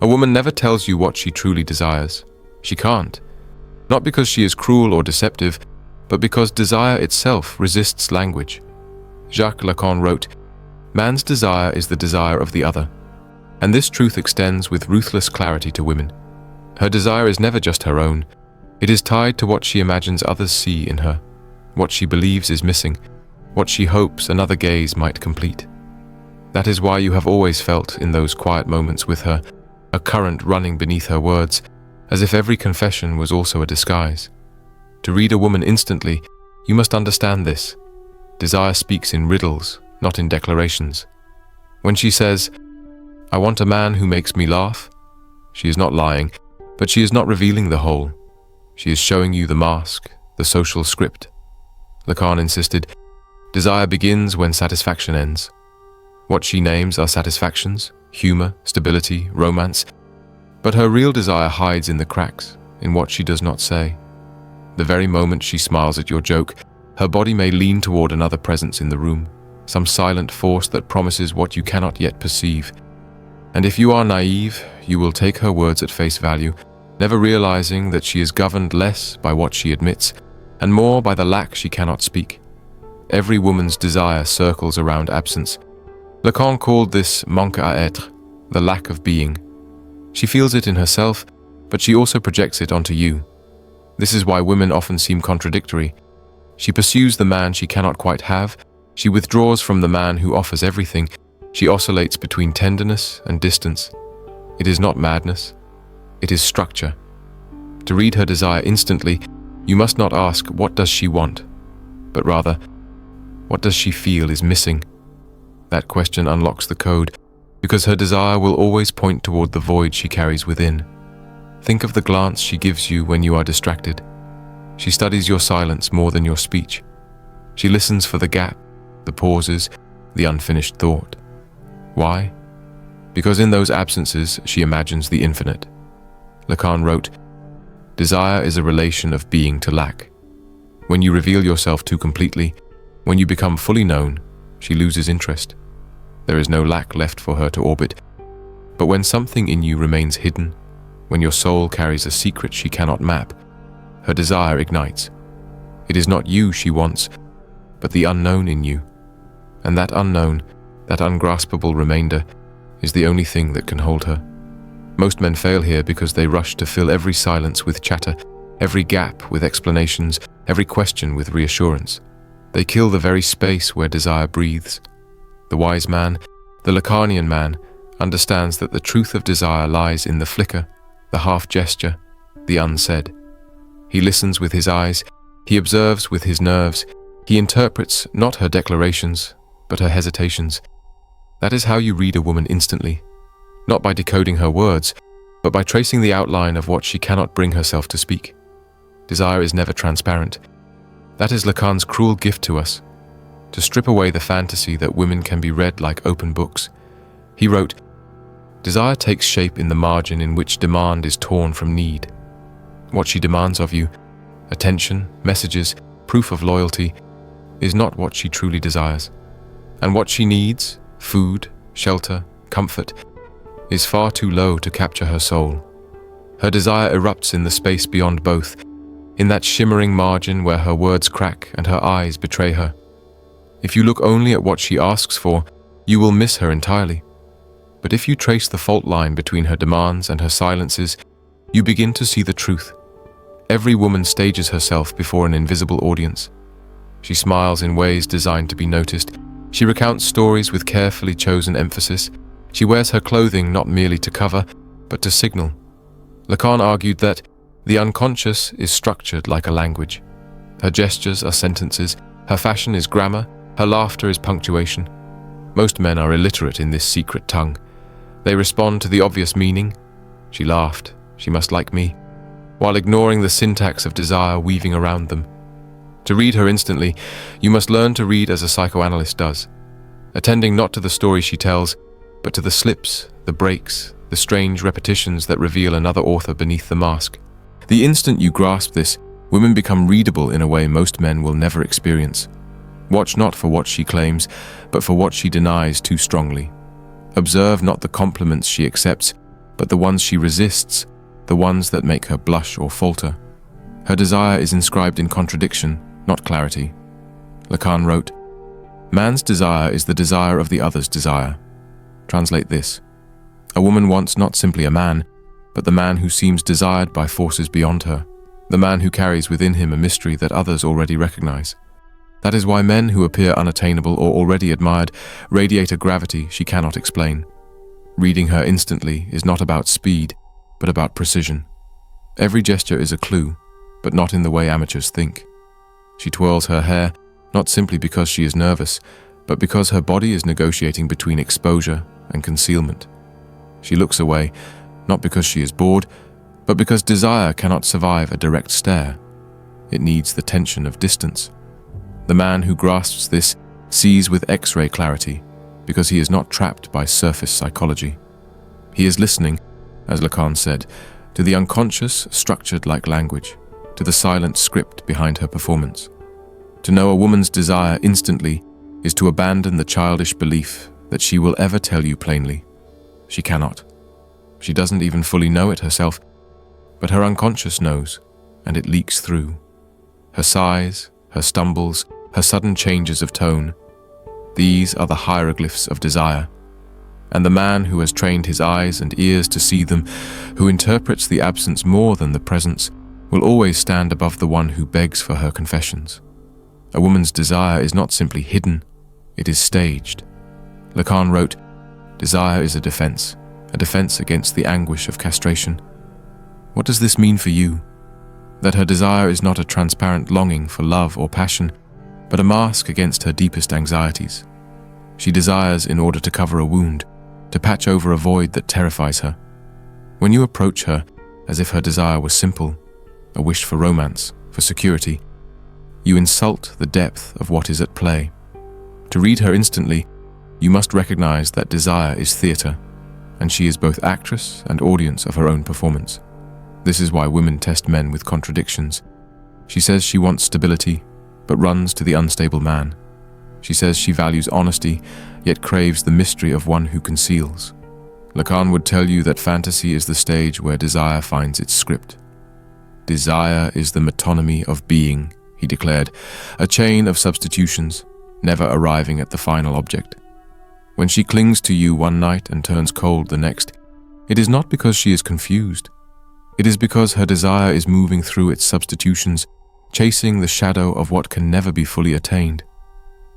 A woman never tells you what she truly desires. She can't. Not because she is cruel or deceptive, but because desire itself resists language. Jacques Lacan wrote, "Man's desire is the desire of the other." And this truth extends with ruthless clarity to women. Her desire is never just her own. It is tied to what she imagines others see in her, what she believes is missing, what she hopes another gaze might complete. That is why you have always felt, in those quiet moments with her, a current running beneath her words, as if every confession was also a disguise. To read a woman instantly, you must understand this. Desire speaks in riddles, not in declarations. When she says, "I want a man who makes me laugh," she is not lying, but she is not revealing the whole. She is showing you the mask, the social script. Lacan insisted, desire begins when satisfaction ends. What she names are satisfactions, humor, stability, romance, but her real desire hides in the cracks, in what she does not say. The very moment she smiles at your joke, her body may lean toward another presence in the room, some silent force that promises what you cannot yet perceive. And if you are naive, you will take her words at face value, never realizing that she is governed less by what she admits, and more by the lack she cannot speak. Every woman's desire circles around absence. Lacan called this manque à être, the lack of being. She feels it in herself, but she also projects it onto you. This is why women often seem contradictory. She pursues the man she cannot quite have, she withdraws from the man who offers everything, she oscillates between tenderness and distance. It is not madness, it is structure. To read her desire instantly, you must not ask, what does she want? But rather, what does she feel is missing? That question unlocks the code, because her desire will always point toward the void she carries within. Think of the glance she gives you when you are distracted. She studies your silence more than your speech. She listens for the gap, the pauses, the unfinished thought. Why? Because in those absences, she imagines the infinite. Lacan wrote, "Desire is a relation of being to lack. When you reveal yourself too completely, when you become fully known, she loses interest. There is no lack left for her to orbit. But when something in you remains hidden, when your soul carries a secret she cannot map, her desire ignites. It is not you she wants, but the unknown in you. And that unknown, that ungraspable remainder, is the only thing that can hold her. Most men fail here because they rush to fill every silence with chatter, every gap with explanations, every question with reassurance. They kill the very space where desire breathes. The wise man, the Lacanian man, understands that the truth of desire lies in the flicker, the half gesture, the unsaid. He listens with his eyes, he observes with his nerves, he interprets not her declarations, but her hesitations. That is how you read a woman instantly, not by decoding her words, but by tracing the outline of what she cannot bring herself to speak. Desire is never transparent. That is Lacan's cruel gift to us, to strip away the fantasy that women can be read like open books. He wrote, "Desire takes shape in the margin in which demand is torn from need. What she demands of you, attention, messages, proof of loyalty, is not what she truly desires. And what she needs, food, shelter, comfort, is far too low to capture her soul. Her desire erupts in the space beyond both, in that shimmering margin where her words crack and her eyes betray her. If you look only at what she asks for, you will miss her entirely. But if you trace the fault line between her demands and her silences, you begin to see the truth. Every woman stages herself before an invisible audience. She smiles in ways designed to be noticed. She recounts stories with carefully chosen emphasis. She wears her clothing not merely to cover, but to signal. Lacan argued that the unconscious is structured like a language. Her gestures are sentences, her fashion is grammar, her laughter is punctuation. Most men are illiterate in this secret tongue. They respond to the obvious meaning, "She laughed, she must like me," while ignoring the syntax of desire weaving around them. To read her instantly, you must learn to read as a psychoanalyst does, attending not to the story she tells, but to the slips, the breaks, the strange repetitions that reveal another author beneath the mask. The instant you grasp this, women become readable in a way most men will never experience. Watch not for what she claims, but for what she denies too strongly. Observe not the compliments she accepts, but the ones she resists, the ones that make her blush or falter. Her desire is inscribed in contradiction, not clarity. Lacan wrote, "Man's desire is the desire of the other's desire." Translate this. A woman wants not simply a man, but the man who seems desired by forces beyond her, the man who carries within him a mystery that others already recognize. That is why men who appear unattainable or already admired radiate a gravity she cannot explain. Reading her instantly is not about speed, but about precision. Every gesture is a clue, but not in the way amateurs think. She twirls her hair, not simply because she is nervous, but because her body is negotiating between exposure and concealment. She looks away, not because she is bored, but because desire cannot survive a direct stare. It needs the tension of distance. The man who grasps this sees with X-ray clarity, because he is not trapped by surface psychology. He is listening, as Lacan said, to the unconscious structured like language, to the silent script behind her performance. To know a woman's desire instantly is to abandon the childish belief that she will ever tell you plainly. She cannot. She doesn't even fully know it herself, but her unconscious knows, and it leaks through. Her sighs, her stumbles, her sudden changes of tone, these are the hieroglyphs of desire. And the man who has trained his eyes and ears to see them, who interprets the absence more than the presence, will always stand above the one who begs for her confessions. A woman's desire is not simply hidden, it is staged. Lacan wrote, "Desire is a defense against the anguish of castration." What does this mean for you? That her desire is not a transparent longing for love or passion, but a mask against her deepest anxieties. She desires in order to cover a wound, to patch over a void that terrifies her. When you approach her as if her desire was simple, a wish for romance, for security, you insult the depth of what is at play. To read her instantly, you must recognize that desire is theater, and she is both actress and audience of her own performance. This is why women test men with contradictions. She says she wants stability, but runs to the unstable man. She says she values honesty, yet craves the mystery of one who conceals. Lacan would tell you that fantasy is the stage where desire finds its script. Desire is the metonymy of being, he declared, a chain of substitutions, never arriving at the final object. When she clings to you one night and turns cold the next, it is not because she is confused. It is because her desire is moving through its substitutions, chasing the shadow of what can never be fully attained.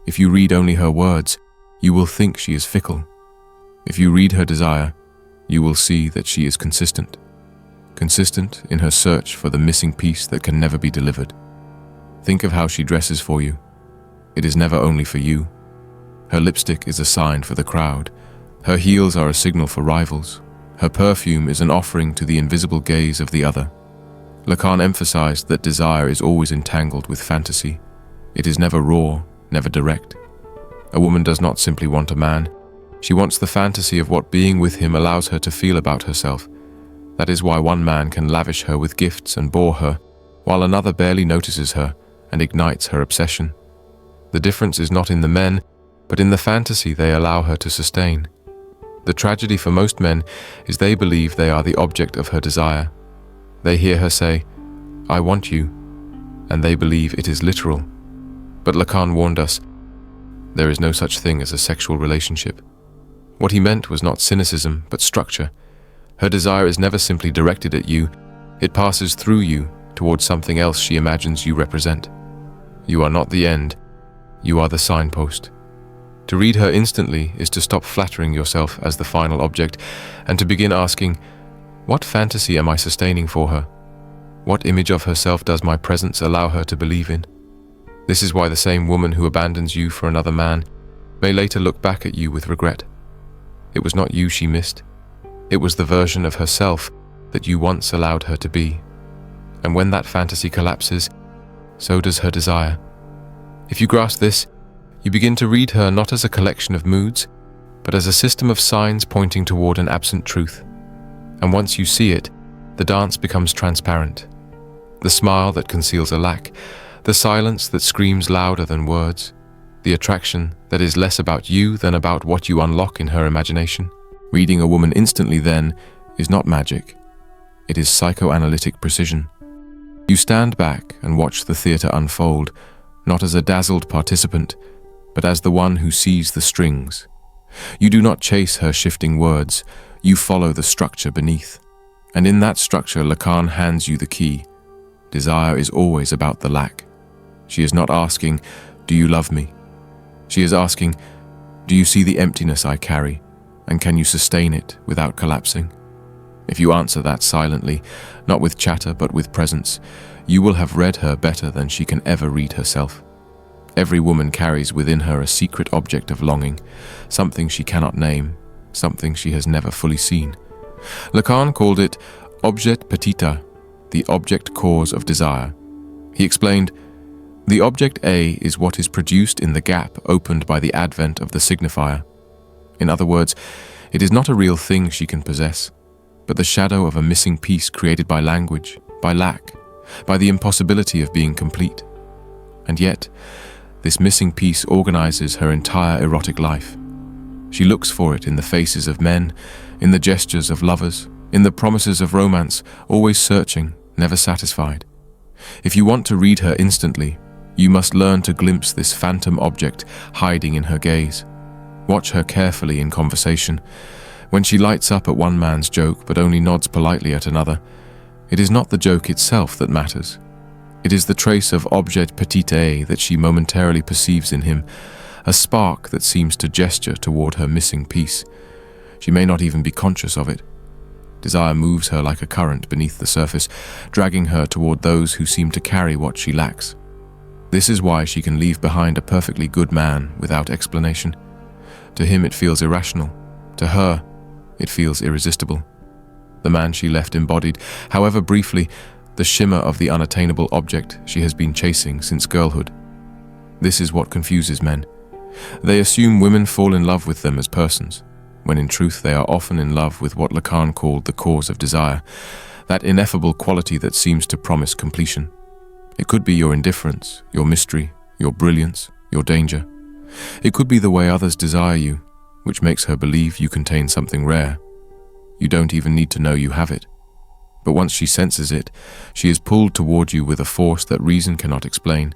If you read only her words, you will think she is fickle. If you read her desire, you will see that she is consistent. Consistent in her search for the missing piece that can never be delivered. Think of how she dresses for you. It is never only for you. Her lipstick is a sign for the crowd. Her heels are a signal for rivals. Her perfume is an offering to the invisible gaze of the other. Lacan emphasized that desire is always entangled with fantasy. It is never raw, never direct. A woman does not simply want a man. She wants the fantasy of what being with him allows her to feel about herself. That is why one man can lavish her with gifts and bore her, while another barely notices her and ignites her obsession. The difference is not in the men, but in the fantasy they allow her to sustain. The tragedy for most men is they believe they are the object of her desire. They hear her say, "I want you," and they believe it is literal. But Lacan warned us, there is no such thing as a sexual relationship. What he meant was not cynicism, but structure. Her desire is never simply directed at you, it passes through you towards something else she imagines you represent. You are not the end, you are the signpost. To read her instantly is to stop flattering yourself as the final object and to begin asking, what fantasy am I sustaining for her? What image of herself does my presence allow her to believe in? This is why the same woman who abandons you for another man may later look back at you with regret. It was not you she missed. It was the version of herself that you once allowed her to be. And when that fantasy collapses, so does her desire. If you grasp this, you begin to read her not as a collection of moods, but as a system of signs pointing toward an absent truth. And once you see it, the dance becomes transparent. The smile that conceals a lack, the silence that screams louder than words, the attraction that is less about you than about what you unlock in her imagination. Reading a woman instantly then is not magic. It is psychoanalytic precision. You stand back and watch the theater unfold, not as a dazzled participant, but as the one who sees the strings. You do not chase her shifting words, you follow the structure beneath. And in that structure, Lacan hands you the key. Desire is always about the lack. She is not asking, "Do you love me?" She is asking, "Do you see the emptiness I carry, and can you sustain it without collapsing?" If you answer that silently, not with chatter but with presence, you will have read her better than she can ever read herself. Every woman carries within her a secret object of longing, something she cannot name, something she has never fully seen. Lacan called it objet petit, the object cause of desire. He explained, "The object A is what is produced in the gap opened by the advent of the signifier." In other words, it is not a real thing she can possess, but the shadow of a missing piece created by language, by lack, by the impossibility of being complete. And yet, this missing piece organizes her entire erotic life. She looks for it in the faces of men, in the gestures of lovers, in the promises of romance, always searching, never satisfied. If you want to read her instantly, you must learn to glimpse this phantom object hiding in her gaze. Watch her carefully in conversation. When she lights up at one man's joke but only nods politely at another, it is not the joke itself that matters. It is the trace of objet petit that she momentarily perceives in him, a spark that seems to gesture toward her missing piece. She may not even be conscious of it. Desire moves her like a current beneath the surface, dragging her toward those who seem to carry what she lacks. This is why she can leave behind a perfectly good man without explanation. To him it feels irrational. To her, it feels irresistible. The man she left embodied, however briefly, the shimmer of the unattainable object she has been chasing since girlhood. This is what confuses men. They assume women fall in love with them as persons, when in truth they are often in love with what Lacan called the cause of desire, that ineffable quality that seems to promise completion. It could be your indifference, your mystery, your brilliance, your danger. It could be the way others desire you, which makes her believe you contain something rare. You don't even need to know you have it. But once she senses it, she is pulled toward you with a force that reason cannot explain,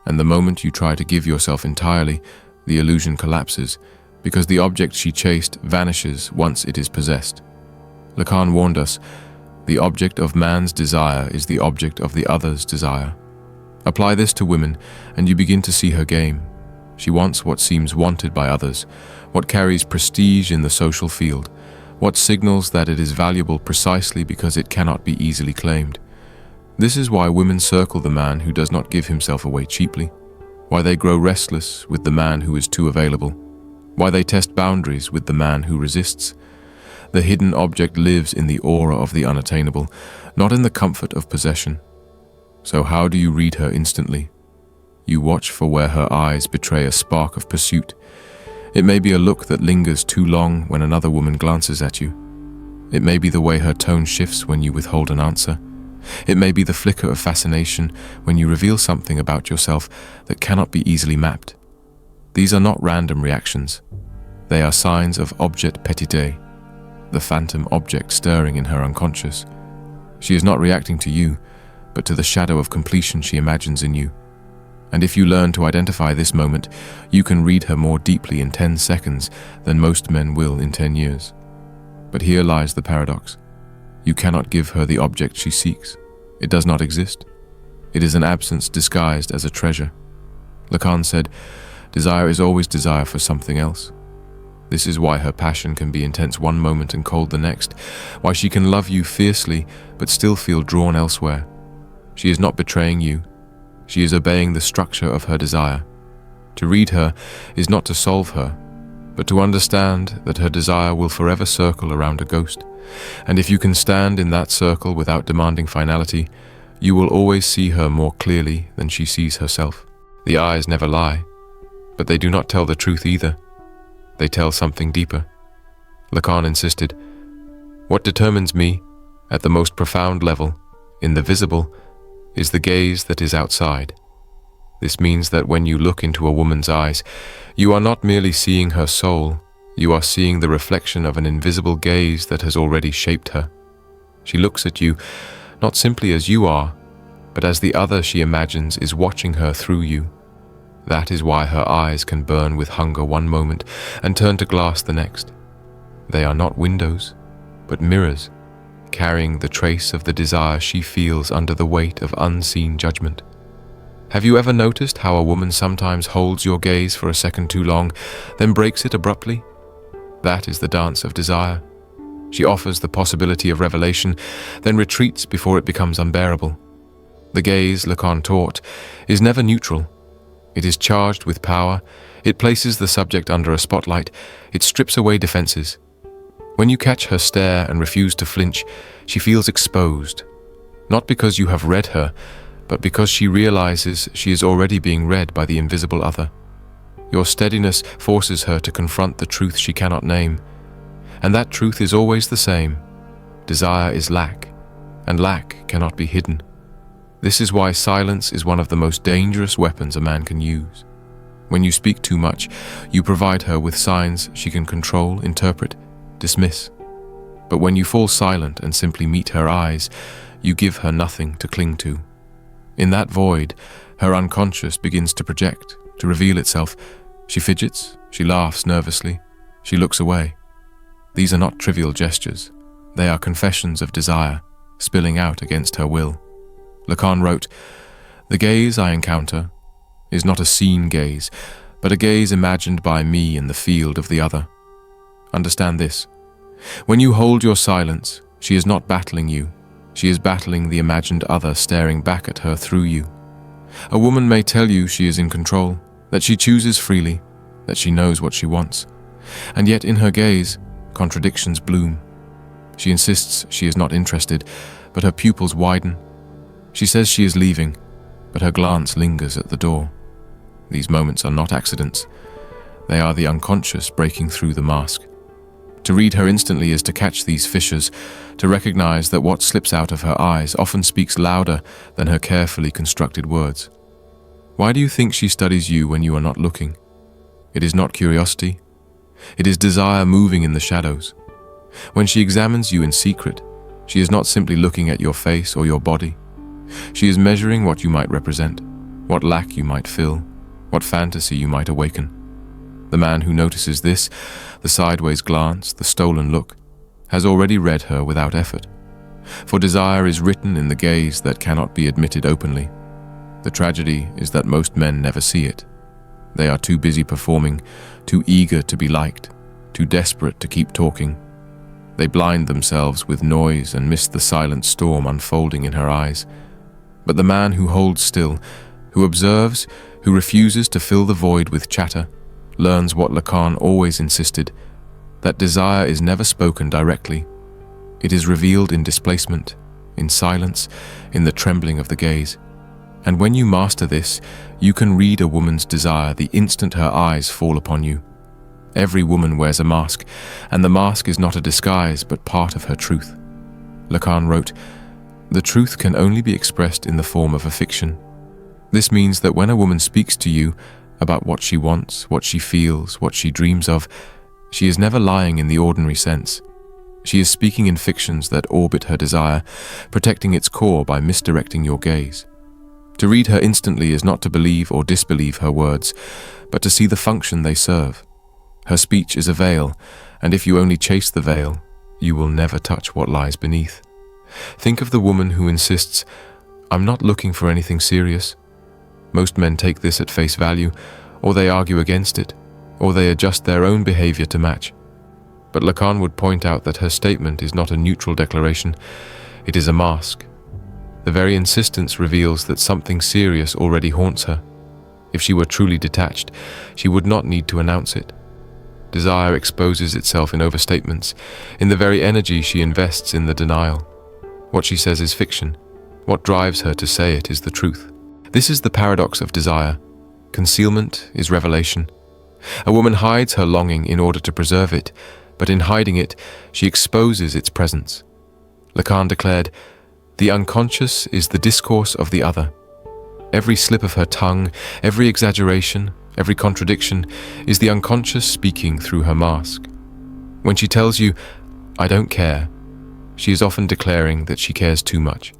and the moment you try to give yourself entirely, the illusion collapses, because the object she chased vanishes once it is possessed. Lacan warned us, the object of man's desire is the object of the other's desire. Apply this to women, and you begin to see her game. She wants what seems wanted by others, what carries prestige in the social field, what signals that it is valuable precisely because it cannot be easily claimed. This is why women circle the man who does not give himself away cheaply, why they grow restless with the man who is too available, why they test boundaries with the man who resists. The hidden object lives in the aura of the unattainable, not in the comfort of possession. So how do you read her instantly? You watch for where her eyes betray a spark of pursuit. It may be a look that lingers too long when another woman glances at you. It may be the way her tone shifts when you withhold an answer. It may be the flicker of fascination when you reveal something about yourself that cannot be easily mapped. These are not random reactions. They are signs of objet petit, the phantom object stirring in her unconscious. She is not reacting to you, but to the shadow of completion she imagines in you. And if you learn to identify this moment, you can read her more deeply in 10 seconds than most men will in 10 years. But here lies the paradox. You cannot give her the object she seeks. It does not exist. It is an absence disguised as a treasure. Lacan said, desire is always desire for something else. This is why her passion can be intense one moment and cold the next, why she can love you fiercely but still feel drawn elsewhere. She is not betraying you. She is obeying the structure of her desire. To read her is not to solve her, but to understand that her desire will forever circle around a ghost. And if you can stand in that circle without demanding finality, you will always see her more clearly than she sees herself. The eyes never lie, but they do not tell the truth either. They tell something deeper. Lacan insisted, what determines me, at the most profound level, in the visible, is the gaze that is outside. This means that when you look into a woman's eyes, you are not merely seeing her soul, You are seeing the reflection of an invisible gaze that has already shaped her. She looks at you, not simply as you are, but as the other she imagines is watching her through you. That is why her eyes can burn with hunger one moment and turn to glass the next. They are not windows, but mirrors, carrying the trace of the desire she feels under the weight of unseen judgment. Have you ever noticed how a woman sometimes holds your gaze for a second too long, then breaks it abruptly? That is the dance of desire. She offers the possibility of revelation, then retreats before it becomes unbearable. The gaze, Lacan taught, is never neutral. It is charged with power, it places the subject under a spotlight, it strips away defenses. When you catch her stare and refuse to flinch, she feels exposed. Not because you have read her, but because she realizes she is already being read by the invisible other. Your steadiness forces her to confront the truth she cannot name. And that truth is always the same. Desire is lack, and lack cannot be hidden. This is why silence is one of the most dangerous weapons a man can use. When you speak too much, you provide her with signs she can control, interpret, dismiss. But when you fall silent and simply meet her eyes, you give her nothing to cling to. In that void, her unconscious begins to project, to reveal itself. She fidgets, she laughs nervously, she looks away. These are not trivial gestures. They are confessions of desire, spilling out against her will. Lacan wrote, "The gaze I encounter is not a seen gaze, but a gaze imagined by me in the field of the other." Understand this. When you hold your silence, she is not battling you. She is battling the imagined other staring back at her through you. A woman may tell you she is in control, that she chooses freely, that she knows what she wants. And yet in her gaze, contradictions bloom. She insists she is not interested, but her pupils widen. She says she is leaving, but her glance lingers at the door. These moments are not accidents. They are the unconscious breaking through the mask. To read her instantly is to catch these fissures, to recognize that what slips out of her eyes often speaks louder than her carefully constructed words. Why do you think she studies you when you are not looking? It is not curiosity. It is desire moving in the shadows. When she examines you in secret, she is not simply looking at your face or your body. She is measuring what you might represent, what lack you might fill, what fantasy you might awaken. The man who notices this, the sideways glance, the stolen look, has already read her without effort. For desire is written in the gaze that cannot be admitted openly. The tragedy is that most men never see it. They are too busy performing, too eager to be liked, too desperate to keep talking. They blind themselves with noise and miss the silent storm unfolding in her eyes. But the man who holds still, who observes, who refuses to fill the void with chatter, learns what Lacan always insisted, that desire is never spoken directly. It is revealed in displacement, in silence, in the trembling of the gaze. And when you master this, you can read a woman's desire the instant her eyes fall upon you. Every woman wears a mask, and the mask is not a disguise but part of her truth. Lacan wrote, "The truth can only be expressed in the form of a fiction." This means that when a woman speaks to you about what she wants, what she feels, what she dreams of, she is never lying in the ordinary sense. She is speaking in fictions that orbit her desire, protecting its core by misdirecting your gaze. To read her instantly is not to believe or disbelieve her words, but to see the function they serve. Her speech is a veil, and if you only chase the veil, you will never touch what lies beneath. Think of the woman who insists, "I'm not looking for anything serious." Most men take this at face value, or they argue against it, or they adjust their own behavior to match. But Lacan would point out that her statement is not a neutral declaration, it is a mask. The very insistence reveals that something serious already haunts her. If she were truly detached, she would not need to announce it. Desire exposes itself in overstatements, in the very energy she invests in the denial. What she says is fiction. What drives her to say it is the truth. This is the paradox of desire. Concealment is revelation. A woman hides her longing in order to preserve it, but in hiding it, she exposes its presence. Lacan declared, "The unconscious is the discourse of the other." Every slip of her tongue, every exaggeration, every contradiction is the unconscious speaking through her mask. When she tells you, "I don't care," she is often declaring that she cares too much.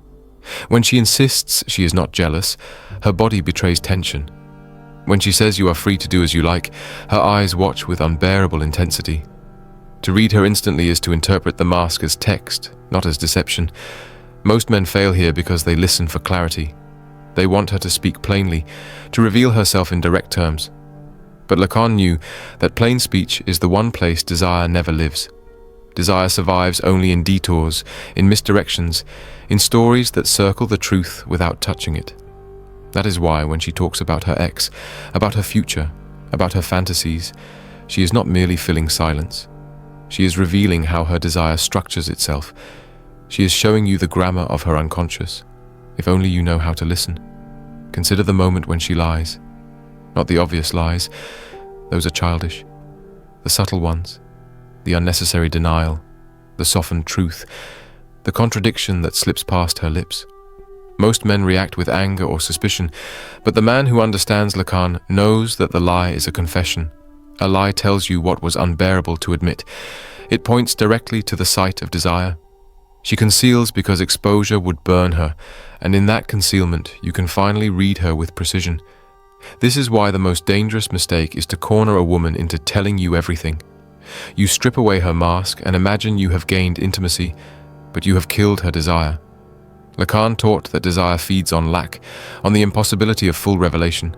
When she insists she is not jealous, her body betrays tension. When she says you are free to do as you like, her eyes watch with unbearable intensity. To read her instantly is to interpret the mask as text, not as deception. Most men fail here because they listen for clarity. They want her to speak plainly, to reveal herself in direct terms. But Lacan knew that plain speech is the one place desire never lives. Desire survives only in detours, in misdirections, in stories that circle the truth without touching it. That is why when she talks about her ex, about her future, about her fantasies, she is not merely filling silence. She is revealing how her desire structures itself. She is showing you the grammar of her unconscious, if only you know how to listen. Consider the moment when she lies. Not the obvious lies, those are childish. The subtle ones, the unnecessary denial, the softened truth, the contradiction that slips past her lips. Most men react with anger or suspicion, but the man who understands Lacan knows that the lie is a confession. A lie tells you what was unbearable to admit. It points directly to the site of desire. She conceals because exposure would burn her, and in that concealment you can finally read her with precision. This is why the most dangerous mistake is to corner a woman into telling you everything. You strip away her mask and imagine you have gained intimacy, but you have killed her desire. Lacan taught that desire feeds on lack, on the impossibility of full revelation.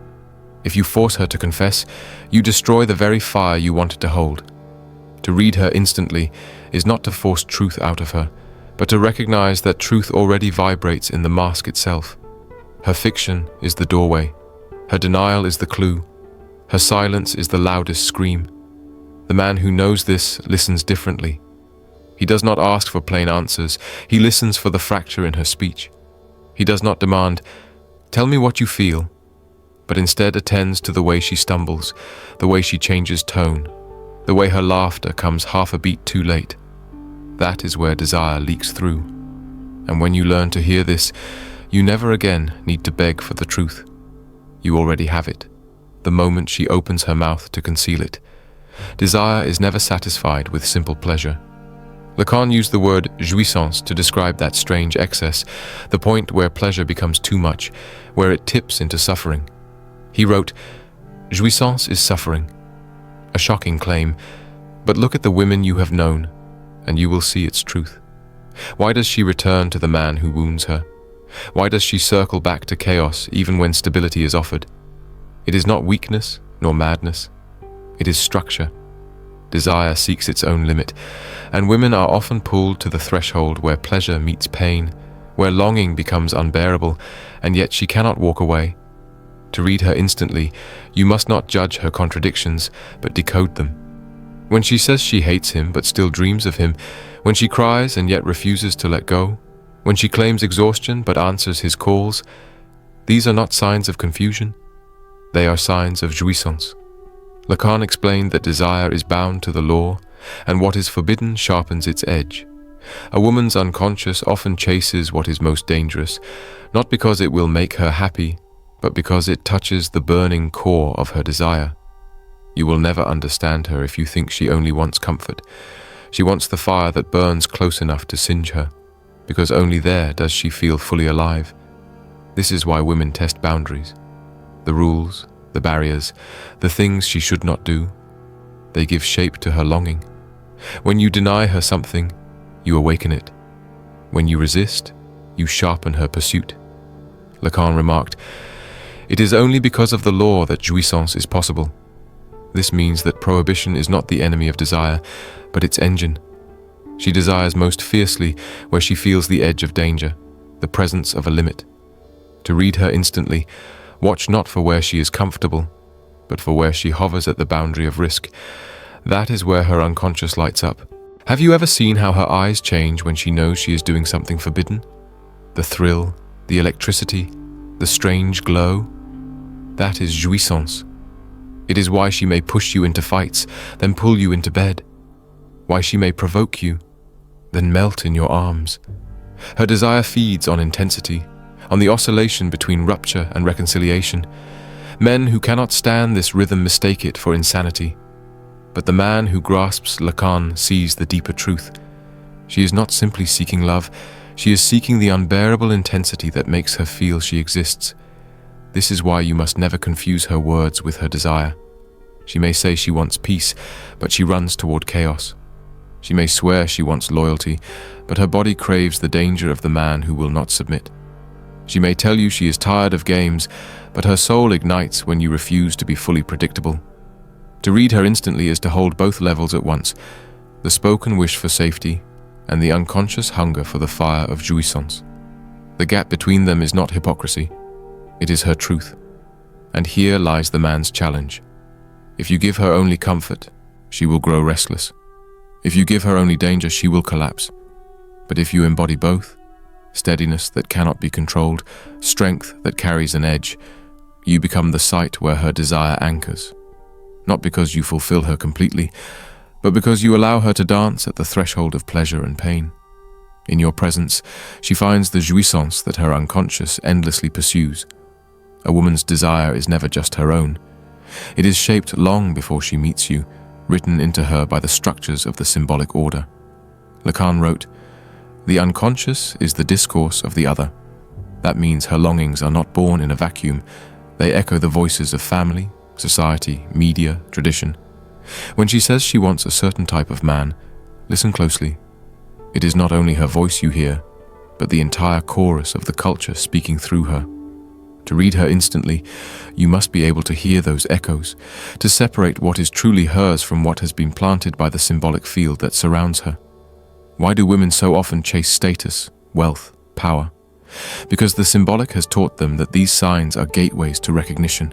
If you force her to confess, you destroy the very fire you wanted to hold. To read her instantly is not to force truth out of her, but to recognize that truth already vibrates in the mask itself. Her fiction is the doorway. Her denial is the clue. Her silence is the loudest scream. The man who knows this listens differently. He does not ask for plain answers. He listens for the fracture in her speech. He does not demand, "Tell me what you feel," but instead attends to the way she stumbles, the way she changes tone, the way her laughter comes half a beat too late. That is where desire leaks through. And when you learn to hear this, you never again need to beg for the truth. You already have it, the moment she opens her mouth to conceal it. Desire is never satisfied with simple pleasure. Lacan used the word jouissance to describe that strange excess, the point where pleasure becomes too much, where it tips into suffering. He wrote, "Jouissance is suffering." A shocking claim, but look at the women you have known, and you will see its truth. Why does she return to the man who wounds her? Why does she circle back to chaos even when stability is offered? It is not weakness nor madness. It is structure. Desire seeks its own limit, and women are often pulled to the threshold where pleasure meets pain, where longing becomes unbearable, and yet she cannot walk away. To read her instantly, you must not judge her contradictions, but decode them. When she says she hates him but still dreams of him, when she cries and yet refuses to let go, when she claims exhaustion but answers his calls, these are not signs of confusion. They are signs of jouissance. Lacan explained that desire is bound to the law, and what is forbidden sharpens its edge. A woman's unconscious often chases what is most dangerous, not because it will make her happy, but because it touches the burning core of her desire. You will never understand her if you think she only wants comfort. She wants the fire that burns close enough to singe her, because only there does she feel fully alive. This is why women test boundaries. The rules, the barriers, the things she should not do. They give shape to her longing. When you deny her something, you awaken it. When you resist, you sharpen her pursuit. Lacan remarked, "It is only because of the law that jouissance is possible." This means that prohibition is not the enemy of desire, but its engine. She desires most fiercely where she feels the edge of danger, the presence of a limit. To read her instantly, watch not for where she is comfortable, but for where she hovers at the boundary of risk. That is where her unconscious lights up. Have you ever seen how her eyes change when she knows she is doing something forbidden? The thrill, the electricity, the strange glow? That is jouissance. It is why she may push you into fights, then pull you into bed. Why she may provoke you, then melt in your arms. Her desire feeds on intensity, on the oscillation between rupture and reconciliation. Men who cannot stand this rhythm mistake it for insanity. But the man who grasps Lacan sees the deeper truth. She is not simply seeking love, she is seeking the unbearable intensity that makes her feel she exists. This is why you must never confuse her words with her desire. She may say she wants peace, but she runs toward chaos. She may swear she wants loyalty, but her body craves the danger of the man who will not submit. She may tell you she is tired of games, but her soul ignites when you refuse to be fully predictable. To read her instantly is to hold both levels at once, the spoken wish for safety and the unconscious hunger for the fire of jouissance. The gap between them is not hypocrisy, it is her truth. And here lies the man's challenge. If you give her only comfort, she will grow restless. If you give her only danger, she will collapse. But if you embody both, steadiness that cannot be controlled, strength that carries an edge, you become the site where her desire anchors. Not because you fulfill her completely, but because you allow her to dance at the threshold of pleasure and pain. In your presence, she finds the jouissance that her unconscious endlessly pursues. A woman's desire is never just her own. It is shaped long before she meets you, written into her by the structures of the symbolic order. Lacan wrote, "The unconscious is the discourse of the other." That means her longings are not born in a vacuum. They echo the voices of family, society, media, tradition. When she says she wants a certain type of man, listen closely. It is not only her voice you hear, but the entire chorus of the culture speaking through her. To read her instantly, you must be able to hear those echoes, to separate what is truly hers from what has been planted by the symbolic field that surrounds her. Why do women so often chase status, wealth, power? Because the symbolic has taught them that these signs are gateways to recognition.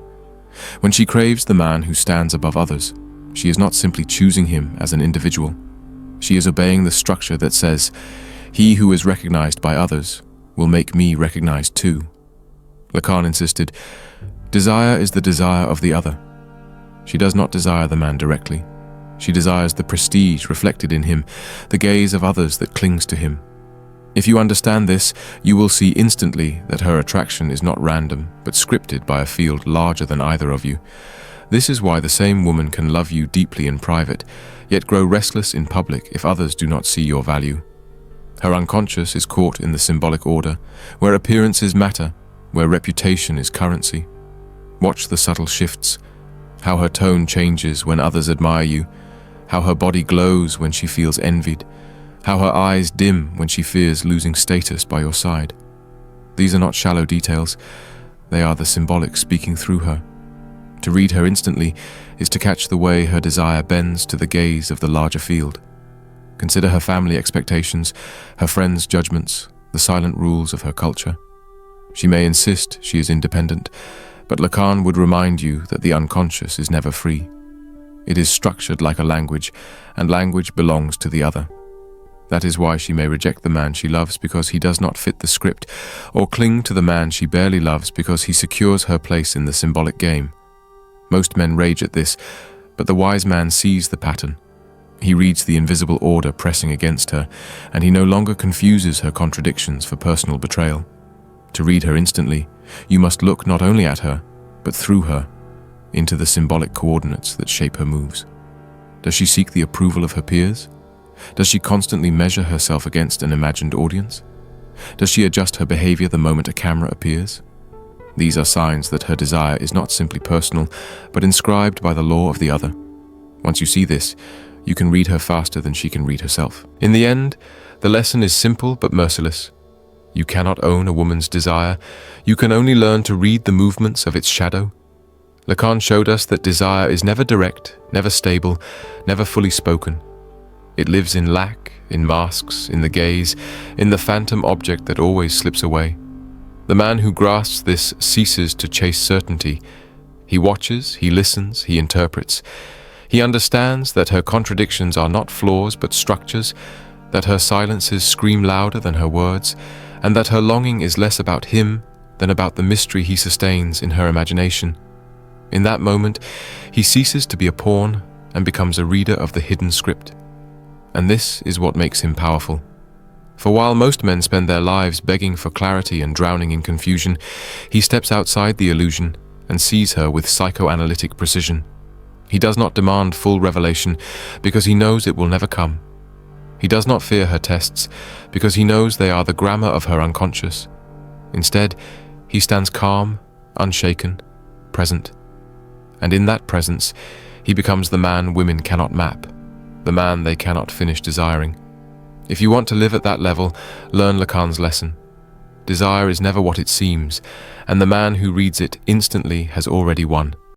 When she craves the man who stands above others, she is not simply choosing him as an individual. She is obeying the structure that says, "He who is recognized by others will make me recognized too." Lacan insisted, "Desire is the desire of the other." She does not desire the man directly. She desires the prestige reflected in him, the gaze of others that clings to him. If you understand this, you will see instantly that her attraction is not random, but scripted by a field larger than either of you. This is why the same woman can love you deeply in private, yet grow restless in public if others do not see your value. Her unconscious is caught in the symbolic order, where appearances matter, where reputation is currency. Watch the subtle shifts, how her tone changes when others admire you, how her body glows when she feels envied, how her eyes dim when she fears losing status by your side. These are not shallow details, they are the symbolic speaking through her. To read her instantly is to catch the way her desire bends to the gaze of the larger field. Consider her family expectations, her friends' judgments, the silent rules of her culture. She may insist she is independent, but Lacan would remind you that the unconscious is never free. It is structured like a language, and language belongs to the other. That is why she may reject the man she loves because he does not fit the script, or cling to the man she barely loves because he secures her place in the symbolic game. Most men rage at this, but the wise man sees the pattern. He reads the invisible order pressing against her, and he no longer confuses her contradictions for personal betrayal. To read her instantly, you must look not only at her, but through her, into the symbolic coordinates that shape her moves. Does she seek the approval of her peers? Does she constantly measure herself against an imagined audience? Does she adjust her behavior the moment a camera appears? These are signs that her desire is not simply personal, but inscribed by the law of the other. Once you see this, you can read her faster than she can read herself. In the end, the lesson is simple but merciless. You cannot own a woman's desire. You can only learn to read the movements of its shadow. Lacan showed us that desire is never direct, never stable, never fully spoken. It lives in lack, in masks, in the gaze, in the phantom object that always slips away. The man who grasps this ceases to chase certainty. He watches, he listens, he interprets. He understands that her contradictions are not flaws but structures, that her silences scream louder than her words, and that her longing is less about him than about the mystery he sustains in her imagination. In that moment, he ceases to be a pawn and becomes a reader of the hidden script. And this is what makes him powerful. For while most men spend their lives begging for clarity and drowning in confusion, he steps outside the illusion and sees her with psychoanalytic precision. He does not demand full revelation because he knows it will never come. He does not fear her tests because he knows they are the grammar of her unconscious. Instead, he stands calm, unshaken, present. And in that presence, he becomes the man women cannot map, the man they cannot finish desiring. If you want to live at that level, learn Lacan's lesson. Desire is never what it seems, and the man who reads it instantly has already won.